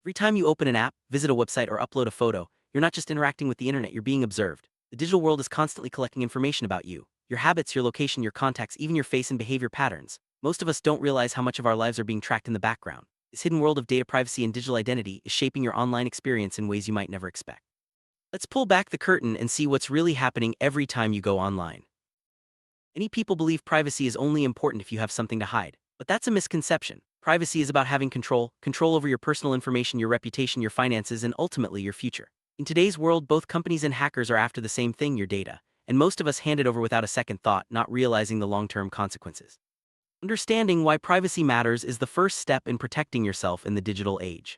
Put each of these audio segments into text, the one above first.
Every time you open an app, visit a website, or upload a photo, you're not just interacting with the internet, you're being observed. The digital world is constantly collecting information about you, your habits, your location, your contacts, even your face and behavior patterns. Most of us don't realize how much of our lives are being tracked in the background. This hidden world of data privacy and digital identity is shaping your online experience in ways you might never expect. Let's pull back the curtain and see what's really happening every time you go online. Many people believe privacy is only important if you have something to hide, but that's a misconception. Privacy is about having control over your personal information, your reputation, your finances, and ultimately your future. In today's world, both companies and hackers are after the same thing, your data, and most of us hand it over without a second thought, not realizing the long-term consequences. Understanding why privacy matters is the first step in protecting yourself in the digital age.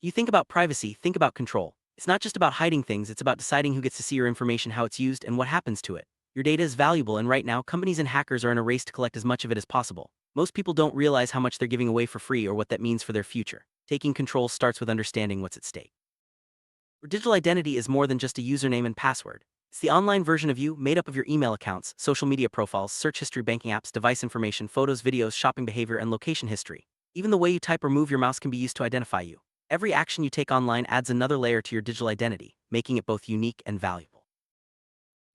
You think about privacy, think about control. It's not just about hiding things, it's about deciding who gets to see your information, how it's used, and what happens to it. Your data is valuable, and right now, companies and hackers are in a race to collect as much of it as possible. Most people don't realize how much they're giving away for free or what that means for their future. Taking control starts with understanding what's at stake. Your digital identity is more than just a username and password. It's the online version of you, made up of your email accounts, social media profiles, search history, banking apps, device information, photos, videos, shopping behavior, and location history. Even the way you type or move your mouse can be used to identify you. Every action you take online adds another layer to your digital identity, making it both unique and valuable.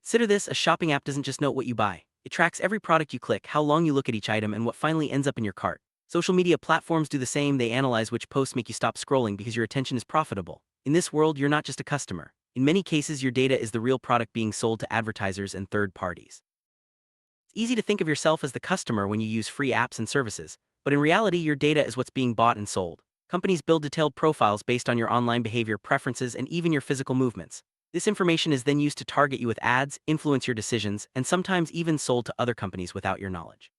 Consider this: a shopping app doesn't just note what you buy. It tracks every product you click, how long you look at each item, and what finally ends up in your cart. Social media platforms do the same. They analyze which posts make you stop scrolling because your attention is profitable. In this world, you're not just a customer. In many cases, your data is the real product being sold to advertisers and third parties. It's easy to think of yourself as the customer when you use free apps and services, but in reality, your data is what's being bought and sold. Companies build detailed profiles based on your online behavior, preferences, and even your physical movements. This information is then used to target you with ads, influence your decisions, and sometimes even sold to other companies without your knowledge.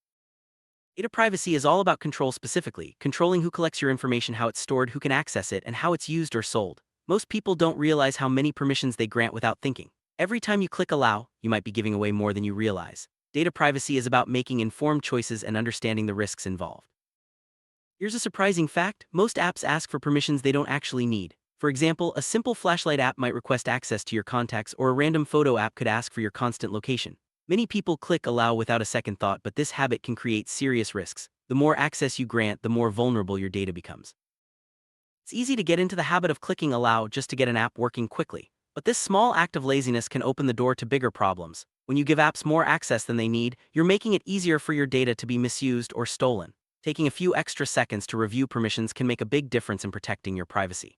Data privacy is all about control, specifically controlling who collects your information, how it's stored, who can access it, and how it's used or sold. Most people don't realize how many permissions they grant without thinking. Every time you click allow, you might be giving away more than you realize. Data privacy is about making informed choices and understanding the risks involved. Here's a surprising fact: most apps ask for permissions they don't actually need. For example, a simple flashlight app might request access to your contacts, or a random photo app could ask for your constant location. Many people click allow without a second thought, but this habit can create serious risks. The more access you grant, the more vulnerable your data becomes. It's easy to get into the habit of clicking allow just to get an app working quickly, but this small act of laziness can open the door to bigger problems. When you give apps more access than they need, you're making it easier for your data to be misused or stolen. Taking a few extra seconds to review permissions can make a big difference in protecting your privacy.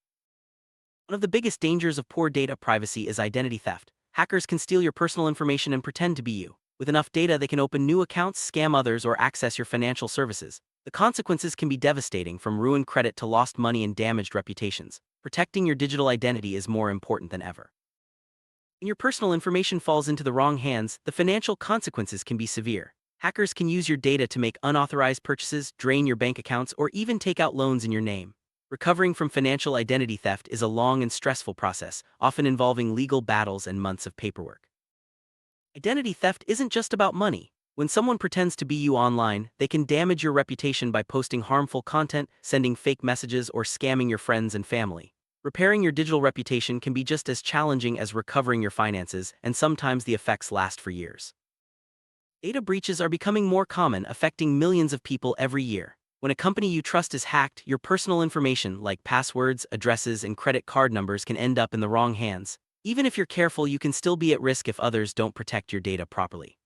One of the biggest dangers of poor data privacy is identity theft. Hackers can steal your personal information and pretend to be you. With enough data, they can open new accounts, scam others, or access your financial services. The consequences can be devastating, from ruined credit to lost money and damaged reputations. Protecting your digital identity is more important than ever. When your personal information falls into the wrong hands, the financial consequences can be severe. Hackers can use your data to make unauthorized purchases, drain your bank accounts, or even take out loans in your name. Recovering from financial identity theft is a long and stressful process, often involving legal battles and months of paperwork. Identity theft isn't just about money. When someone pretends to be you online, they can damage your reputation by posting harmful content, sending fake messages, or scamming your friends and family. Repairing your digital reputation can be just as challenging as recovering your finances, and sometimes the effects last for years. Data breaches are becoming more common, affecting millions of people every year. When a company you trust is hacked, your personal information, like passwords, addresses, and credit card numbers, can end up in the wrong hands. Even if you're careful, you can still be at risk if others don't protect your data properly.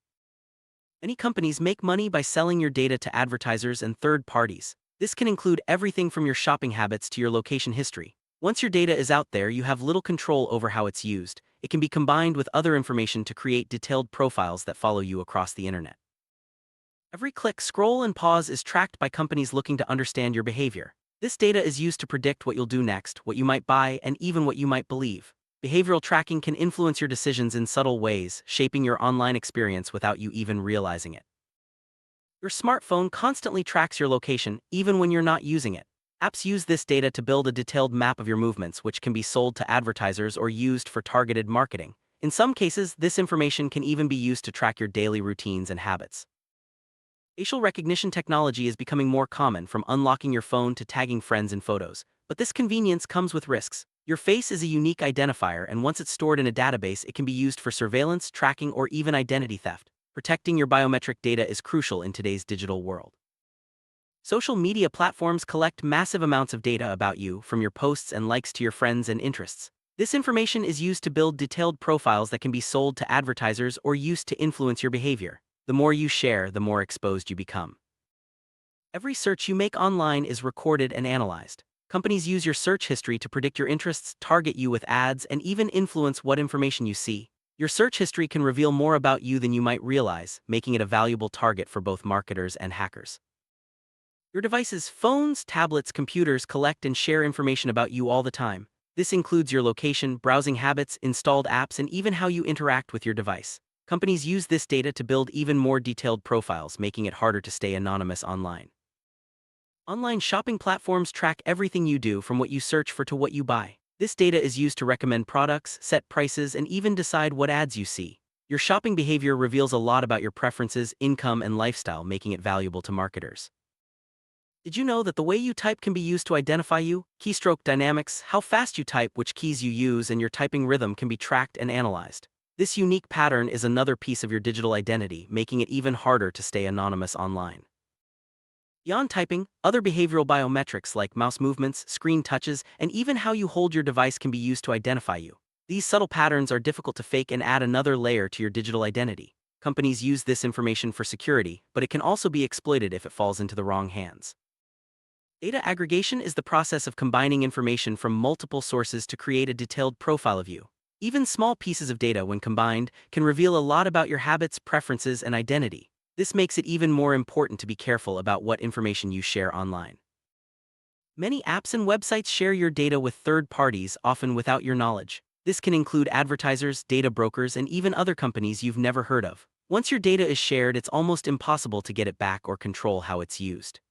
Many companies make money by selling your data to advertisers and third parties. This can include everything from your shopping habits to your location history. Once your data is out there, you have little control over how it's used. It can be combined with other information to create detailed profiles that follow you across the internet. Every click, scroll, and pause is tracked by companies looking to understand your behavior. This data is used to predict what you'll do next, what you might buy, and even what you might believe. Behavioral tracking can influence your decisions in subtle ways, shaping your online experience without you even realizing it. Your smartphone constantly tracks your location, even when you're not using it. Apps use this data to build a detailed map of your movements, which can be sold to advertisers or used for targeted marketing. In some cases, this information can even be used to track your daily routines and habits. Facial recognition technology is becoming more common, from unlocking your phone to tagging friends in photos. But this convenience comes with risks. Your face is a unique identifier, and once it's stored in a database, it can be used for surveillance, tracking, or even identity theft. Protecting your biometric data is crucial in today's digital world. Social media platforms collect massive amounts of data about you, from your posts and likes to your friends and interests. This information is used to build detailed profiles that can be sold to advertisers or used to influence your behavior. The more you share, the more exposed you become. Every search you make online is recorded and analyzed. Companies use your search history to predict your interests, target you with ads, and even influence what information you see. Your search history can reveal more about you than you might realize, making it a valuable target for both marketers and hackers. Your devices, phones, tablets, computers collect and share information about you all the time. This includes your location, browsing habits, installed apps, and even how you interact with your device. Companies use this data to build even more detailed profiles, making it harder to stay anonymous online. Online shopping platforms track everything you do, from what you search for to what you buy. This data is used to recommend products, set prices, and even decide what ads you see. Your shopping behavior reveals a lot about your preferences, income, and lifestyle, making it valuable to marketers. Did you know that the way you type can be used to identify you? Keystroke dynamics, how fast you type, which keys you use, and your typing rhythm can be tracked and analyzed. This unique pattern is another piece of your digital identity, making it even harder to stay anonymous online. Beyond typing, other behavioral biometrics like mouse movements, screen touches, and even how you hold your device can be used to identify you. These subtle patterns are difficult to fake and add another layer to your digital identity. Companies use this information for security, but it can also be exploited if it falls into the wrong hands. Data aggregation is the process of combining information from multiple sources to create a detailed profile of you. Even small pieces of data, when combined, can reveal a lot about your habits, preferences, and identity. This makes it even more important to be careful about what information you share online. Many apps and websites share your data with third parties, often without your knowledge. This can include advertisers, data brokers, and even other companies you've never heard of. Once your data is shared, it's almost impossible to get it back or control how it's used.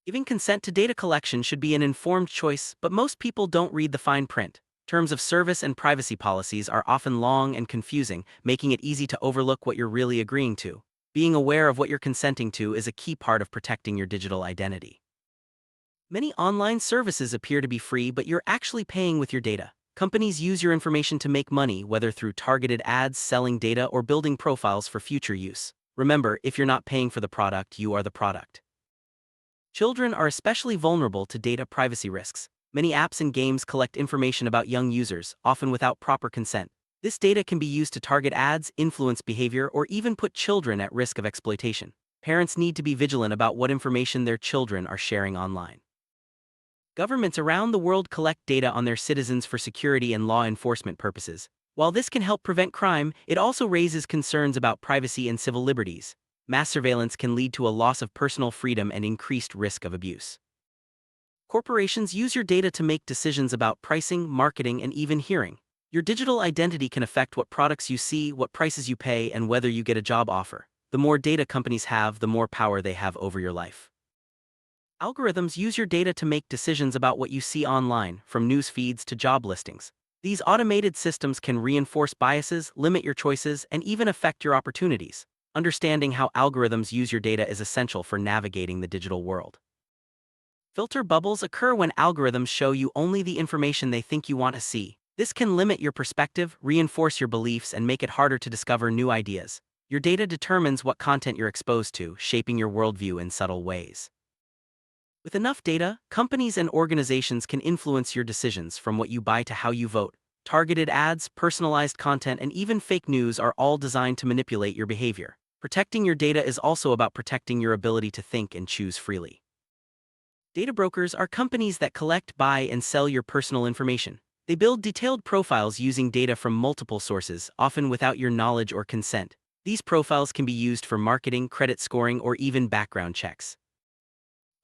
Giving consent to data collection should be an informed choice, but most people don't read the fine print. Terms of service and privacy policies are often long and confusing, making it easy to overlook what you're really agreeing to. Being aware of what you're consenting to is a key part of protecting your digital identity. Many online services appear to be free, but you're actually paying with your data. Companies use your information to make money, whether through targeted ads, selling data, or building profiles for future use. Remember, if you're not paying for the product, you are the product. Children are especially vulnerable to data privacy risks. Many apps and games collect information about young users, often without proper consent. This data can be used to target ads, influence behavior, or even put children at risk of exploitation. Parents need to be vigilant about what information their children are sharing online. Governments around the world collect data on their citizens for security and law enforcement purposes. While this can help prevent crime, it also raises concerns about privacy and civil liberties. Mass surveillance can lead to a loss of personal freedom and increased risk of abuse. Corporations use your data to make decisions about pricing, marketing, and even hiring. Your digital identity can affect what products you see, what prices you pay, and whether you get a job offer. The more data companies have, the more power they have over your life. Algorithms use your data to make decisions about what you see online, from news feeds to job listings. These automated systems can reinforce biases, limit your choices, and even affect your opportunities. Understanding how algorithms use your data is essential for navigating the digital world. Filter bubbles occur when algorithms show you only the information they think you want to see. This can limit your perspective, reinforce your beliefs, and make it harder to discover new ideas. Your data determines what content you're exposed to, shaping your worldview in subtle ways. With enough data, companies and organizations can influence your decisions, from what you buy to how you vote. Targeted ads, personalized content, and even fake news are all designed to manipulate your behavior. Protecting your data is also about protecting your ability to think and choose freely. Data brokers are companies that collect, buy, and sell your personal information. They build detailed profiles using data from multiple sources, often without your knowledge or consent. These profiles can be used for marketing, credit scoring, or even background checks.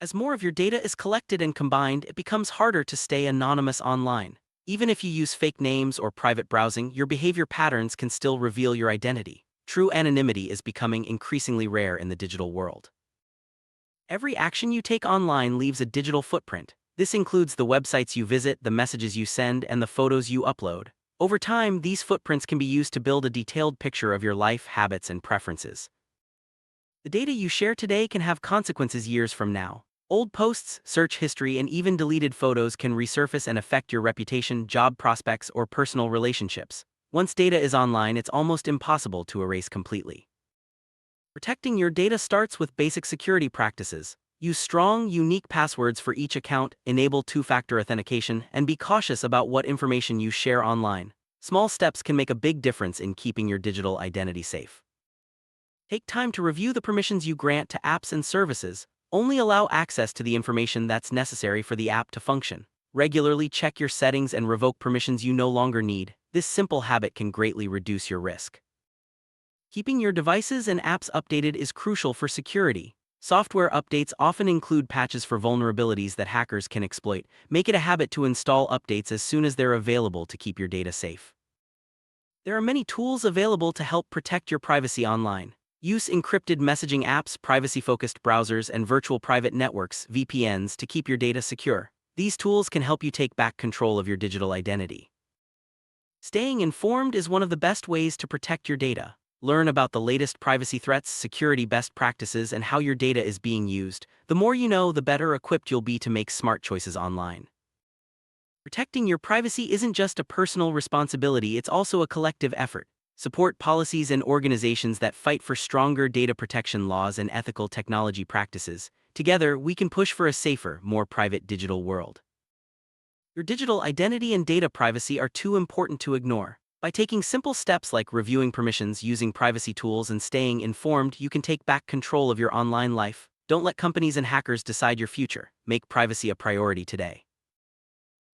As more of your data is collected and combined, it becomes harder to stay anonymous online. Even if you use fake names or private browsing, your behavior patterns can still reveal your identity. True anonymity is becoming increasingly rare in the digital world. Every action you take online leaves a digital footprint. This includes the websites you visit, the messages you send, and the photos you upload. Over time, these footprints can be used to build a detailed picture of your life, habits, and preferences. The data you share today can have consequences years from now. Old posts, search history, and even deleted photos can resurface and affect your reputation, job prospects, or personal relationships. Once data is online, it's almost impossible to erase completely. Protecting your data starts with basic security practices. Use strong, unique passwords for each account, enable two-factor authentication, and be cautious about what information you share online. Small steps can make a big difference in keeping your digital identity safe. Take time to review the permissions you grant to apps and services. Only allow access to the information that's necessary for the app to function. Regularly check your settings and revoke permissions you no longer need. This simple habit can greatly reduce your risk. Keeping your devices and apps updated is crucial for security. Software updates often include patches for vulnerabilities that hackers can exploit. Make it a habit to install updates as soon as they're available to keep your data safe. There are many tools available to help protect your privacy online. Use encrypted messaging apps, privacy-focused browsers, and virtual private networks, VPNs, to keep your data secure. These tools can help you take back control of your digital identity. Staying informed is one of the best ways to protect your data. Learn about the latest privacy threats, security best practices, and how your data is being used. The more you know, the better equipped you'll be to make smart choices online. Protecting your privacy isn't just a personal responsibility, it's also a collective effort. Support policies and organizations that fight for stronger data protection laws and ethical technology practices. Together, we can push for a safer, more private digital world. Your digital identity and data privacy are too important to ignore. By taking simple steps like reviewing permissions, using privacy tools, and staying informed, you can take back control of your online life. Don't let companies and hackers decide your future. Make privacy a priority today.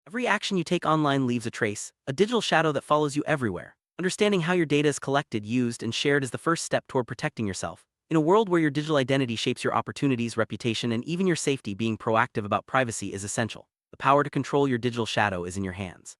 Every action you take online leaves a trace, a digital shadow that follows you everywhere. Understanding how your data is collected, used, and shared is the first step toward protecting yourself. In a world where your digital identity shapes your opportunities, reputation, and even your safety, being proactive about privacy is essential. The power to control your digital shadow is in your hands.